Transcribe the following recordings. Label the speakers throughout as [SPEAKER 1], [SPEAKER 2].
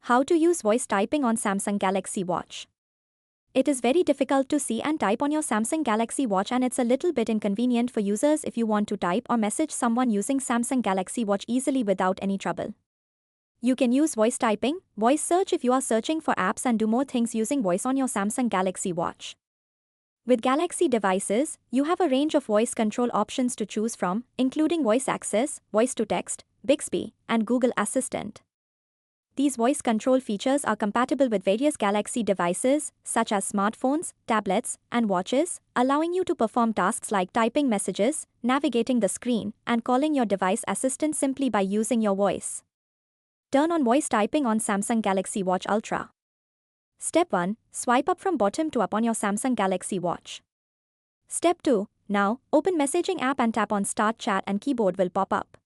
[SPEAKER 1] How to use voice typing on Samsung Galaxy Watch. It is very difficult to see and type on your Samsung Galaxy Watch, and it's a little bit inconvenient for users if you want to type or message someone using Samsung Galaxy Watch easily without any trouble. You can use voice typing, voice search if you are searching for apps, and do more things using voice on your Samsung Galaxy Watch. With Galaxy devices, you have a range of voice control options to choose from, including voice access, voice to text, Bixby, and Google Assistant. These voice control features are compatible with various Galaxy devices, such as smartphones, tablets, and watches, allowing you to perform tasks like typing messages, navigating the screen, and calling your device assistant simply by using your voice. Turn on voice typing on Samsung Galaxy Watch Ultra. Step 1. Swipe up from bottom to up on your Samsung Galaxy Watch. Step 2. Now, open Messaging app and tap on Start Chat and keyboard will pop up.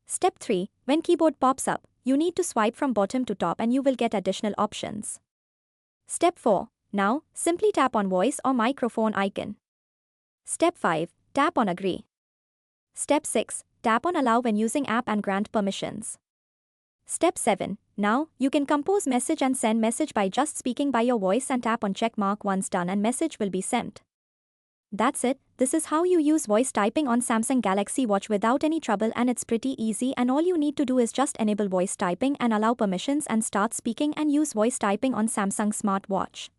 [SPEAKER 1] Step 3. When keyboard pops up, you need to swipe from bottom to top and you will get additional options. Step 4. Now, simply tap on voice or microphone icon. Step 5. Tap on Agree. Step 6. Tap on Allow when using app and grant permissions. Step 7. Now, you can compose message and send message by just speaking by your voice and tap on check mark once done and message will be sent. That's it. This is how you use voice typing on Samsung Galaxy Watch without any trouble, and it's pretty easy, and all you need to do is just enable voice typing and allow permissions and start speaking and use voice typing on Samsung smartwatch.